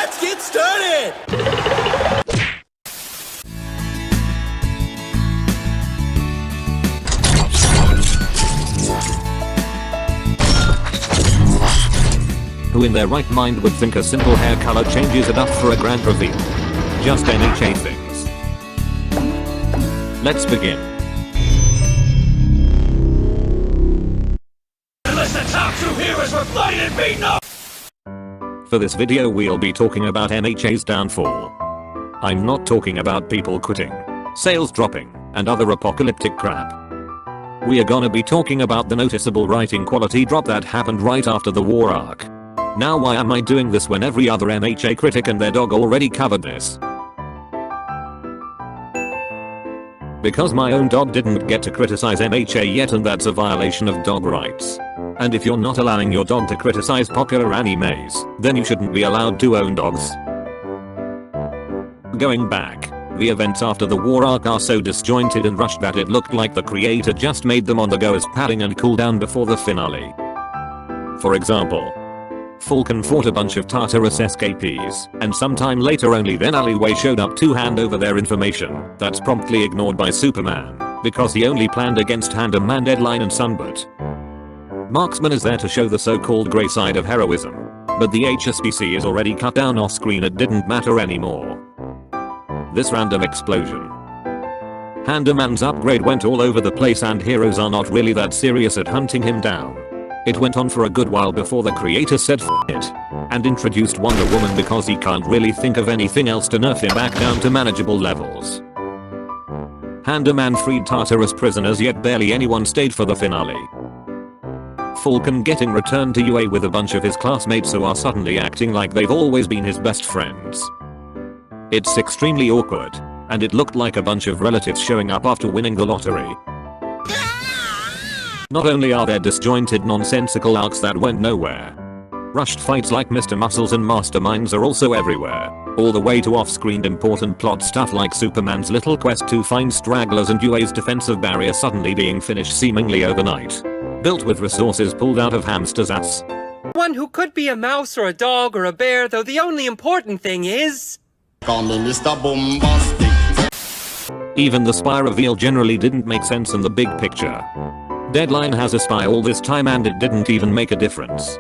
Let's get started! Who in their right mind would think a simple hair color change is enough for a grand reveal? Just MHA things. Let's begin. Listen, top 2 heroes were bloodied and beaten up! For this video we'll be talking about MHA's downfall. I'm not talking about people quitting, sales dropping, and other apocalyptic crap. We are gonna be talking about the noticeable writing quality drop that happened right after the war arc. Now why am I doing this when every other MHA critic and their dog already covered this? Because my own dog didn't get to criticize MHA yet, and that's a violation of dog rights. And if you're not allowing your dog to criticize popular animes, then you shouldn't be allowed to own dogs. Going back, the events after the war arc are so disjointed and rushed that it looked like the creator just made them on the go as padding and cooldown before the finale. For example, Falcon fought a bunch of Tartarus escapees, and sometime later only then Alleyway showed up to hand over their information. That's promptly ignored by Superman, because he only planned against Handaman, Deadline and Sunbird. Marksman is there to show the so-called grey side of heroism, but the HSBC is already cut down off screen. It didn't matter anymore. This random explosion. Handaman's upgrade went all over the place and heroes are not really that serious at hunting him down. It went on for a good while before the creator said F it, and introduced Wonder Woman because he can't really think of anything else to nerf him back down to manageable levels. Handaman freed Tartarus prisoners, yet barely anyone stayed for the finale. Falcon getting returned to UA with a bunch of his classmates who are suddenly acting like they've always been his best friends. It's extremely awkward, and it looked like a bunch of relatives showing up after winning the lottery. Not only are there disjointed nonsensical arcs that went nowhere, rushed fights like Mr. Muscles and Masterminds are also everywhere, all the way to off-screen important plot stuff like Superman's little quest to find stragglers and UA's defensive barrier suddenly being finished seemingly overnight. Built with resources pulled out of hamster's ass. One who could be a mouse or a dog or a bear, though the only important thing is... Call me Mr. Bombastic. Even the spy reveal generally didn't make sense in the big picture. Deadline has a spy all this time and it didn't even make a difference.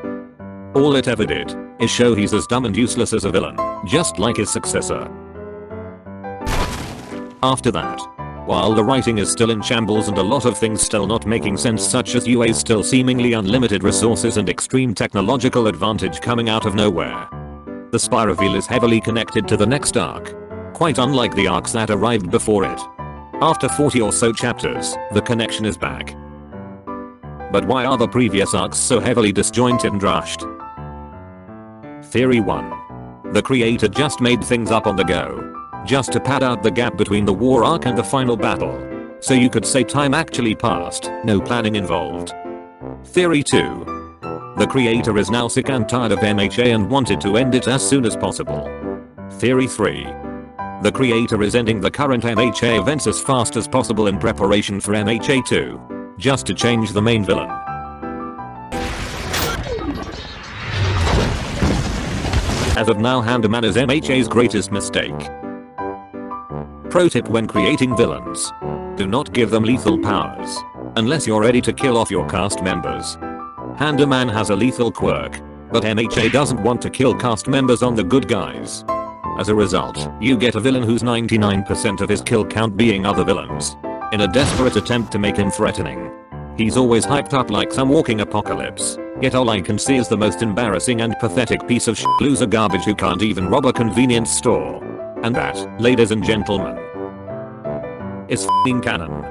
All it ever did is show he's as dumb and useless as a villain, just like his successor. After that, while the writing is still in shambles and a lot of things still not making sense, such as UA's still seemingly unlimited resources and extreme technological advantage coming out of nowhere, the spy reveal is heavily connected to the next arc, quite unlike the arcs that arrived before it. After 40 or so chapters, the connection is back. But why are the previous arcs so heavily disjointed and rushed? Theory 1. The creator just made things up on the go, just to pad out the gap between the war arc and the final battle, so you could say time actually passed, no planning involved. Theory 2. The creator is now sick and tired of MHA and wanted to end it as soon as possible. Theory 3. The creator is ending the current MHA events as fast as possible in preparation for MHA 2. Just to change the main villain. As of now, Handaman is MHA's greatest mistake. Pro tip when creating villains: do not give them lethal powers, unless you're ready to kill off your cast members. Handaman has a lethal quirk, but MHA doesn't want to kill cast members on the good guys. As a result, you get a villain whose 99% of his kill count being other villains, in a desperate attempt to make him threatening. He's always hyped up like some walking apocalypse, yet all I can see is the most embarrassing and pathetic piece of loser garbage who can't even rob a convenience store. And that, ladies and gentlemen, is f***ing canon.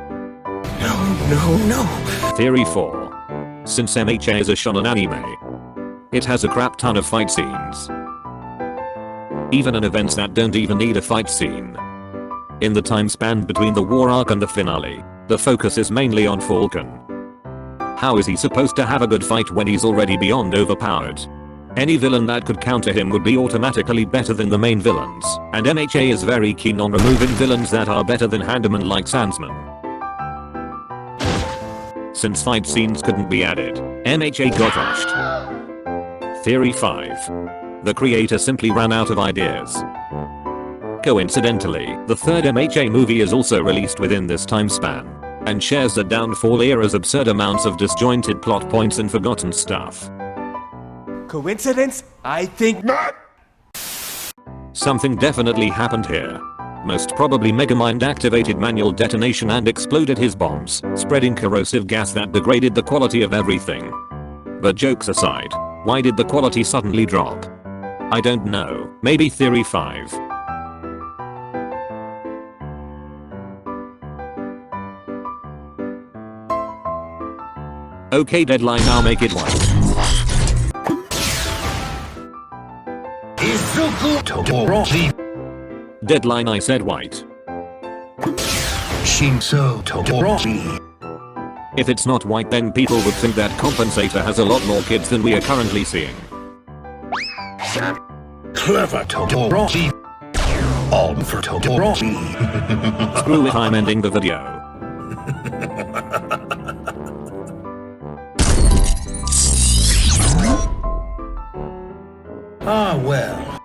No. Theory 4. Since MHA is a shonen anime, it has a crap ton of fight scenes. Even in events that don't even need a fight scene. In the time span between the war arc and the finale, the focus is mainly on Falcon. How is he supposed to have a good fight when he's already beyond overpowered? Any villain that could counter him would be automatically better than the main villains, and MHA is very keen on removing villains that are better than Handaman like Sandsman. Since fight scenes couldn't be added, MHA got rushed. Theory 5. The creator simply ran out of ideas. Coincidentally, the third MHA movie is also released within this time span and shares the Downfall era's absurd amounts of disjointed plot points and forgotten stuff. Coincidence? I think not. Something definitely happened here. Most probably Megamind activated manual detonation and exploded his bombs, spreading corrosive gas that degraded the quality of everything. But jokes aside, why did the quality suddenly drop? I don't know, maybe theory 5. Okay, deadline, now make it white. Izuku Todoroki. Deadline, I said white. Shinso Todoroki. If it's not white, then people would think that Compensator has a lot more kids than we are currently seeing. Clever Todoroki. All for Todoroki. Screw it, I'm ending the video. Ah well.